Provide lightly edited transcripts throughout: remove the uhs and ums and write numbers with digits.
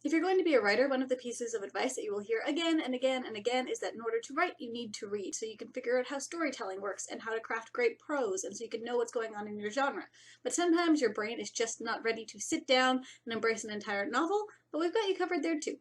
If you're going to be a writer, one of the pieces of advice that you will hear again and again and again is that in order to write, you need to read, so you can figure out how storytelling works and how to craft great prose, and so you can know what's going on in your genre. But sometimes your brain is just not ready to sit down and embrace an entire novel, but we've got you covered there too.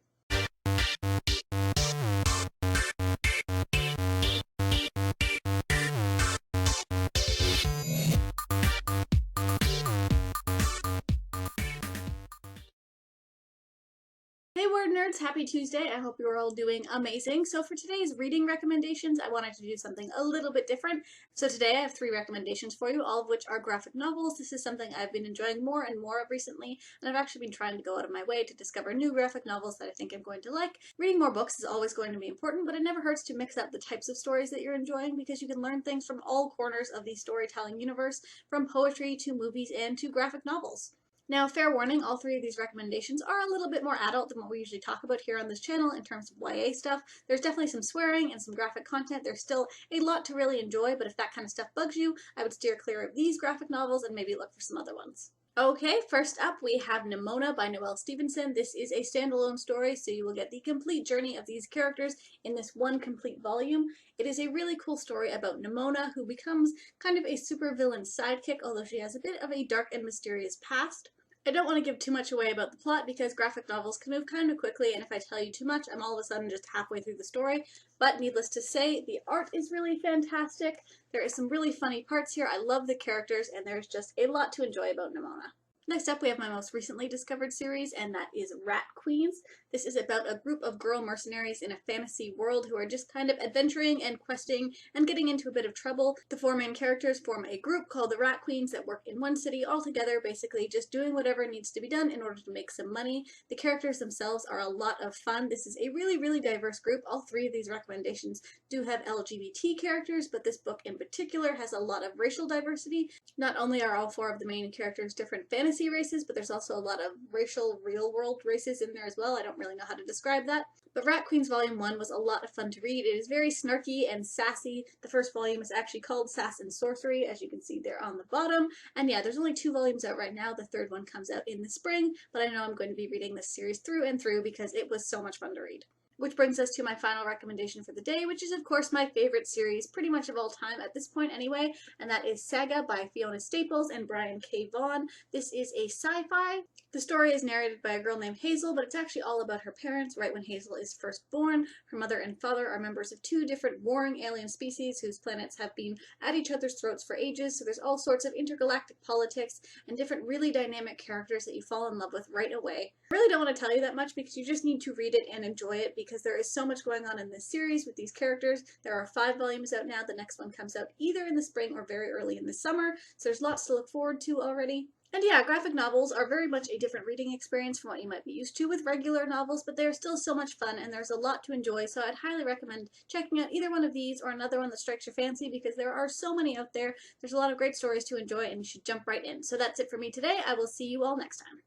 Hey word nerds, happy Tuesday. I hope you're all doing amazing. So for today's reading recommendations, I wanted to do something a little bit different. So today I have 3 recommendations for you, all of which are graphic novels. This is something I've been enjoying more and more of recently, and I've actually been trying to go out of my way to discover new graphic novels that I think I'm going to like. Reading more books is always going to be important, but it never hurts to mix up the types of stories that you're enjoying because you can learn things from all corners of the storytelling universe, from poetry to movies and to graphic novels. Now, fair warning, all 3 of these recommendations are a little bit more adult than what we usually talk about here on this channel in terms of YA stuff. There's definitely some swearing and some graphic content. There's still a lot to really enjoy, but if that kind of stuff bugs you, I would steer clear of these graphic novels and maybe look for some other ones. Okay, first up we have Nimona by Noelle Stevenson. This is a standalone story, so you will get the complete journey of these characters in this one complete volume. It is a really cool story about Nimona, who becomes kind of a supervillain sidekick, although she has a bit of a dark and mysterious past. I don't want to give too much away about the plot because graphic novels can move kind of quickly, and if I tell you too much, I'm all of a sudden just halfway through the story. But needless to say, the art is really fantastic. There is some really funny parts here. I love the characters, and there's just a lot to enjoy about Nimona. Next up, we have my most recently discovered series, and that is Rat Queens. This is about a group of girl mercenaries in a fantasy world who are just kind of adventuring and questing and getting into a bit of trouble. The 4 main characters form a group called the Rat Queens that work in one city all together, basically just doing whatever needs to be done in order to make some money. The characters themselves are a lot of fun. This is a really, really diverse group. All 3 of these recommendations do have LGBT characters, but this book in particular has a lot of racial diversity. Not only are all 4 of the main characters different fantasy races, but there's also a lot of racial real-world races in there as well. I don't really know how to describe that. But Rat Queens Volume 1 was a lot of fun to read. It is very snarky and sassy. The first volume is actually called Sass and Sorcery, as you can see there on the bottom. And yeah, there's only 2 volumes out right now. The 3rd one comes out in the spring, but I know I'm going to be reading this series through and through because it was so much fun to read. Which brings us to my final recommendation for the day, which is of course my favorite series pretty much of all time at this point anyway, and that is Sega by Fiona Staples and Brian K. Vaughan. This is a sci-fi. The story is narrated by a girl named Hazel, but it's actually all about her parents right when Hazel is first born. Her mother and father are members of 2 different warring alien species whose planets have been at each other's throats for ages, so there's all sorts of intergalactic politics and different really dynamic characters that you fall in love with right away. I really don't want to tell you that much because you just need to read it and enjoy it because there is so much going on in this series with these characters. There are 5 volumes out now. The next one comes out either in the spring or very early in the summer, so there's lots to look forward to already. And yeah, graphic novels are very much a different reading experience from what you might be used to with regular novels, but they're still so much fun and there's a lot to enjoy, so I'd highly recommend checking out either one of these or another one that strikes your fancy because there are so many out there. There's a lot of great stories to enjoy and you should jump right in. So that's it for me today. I will see you all next time.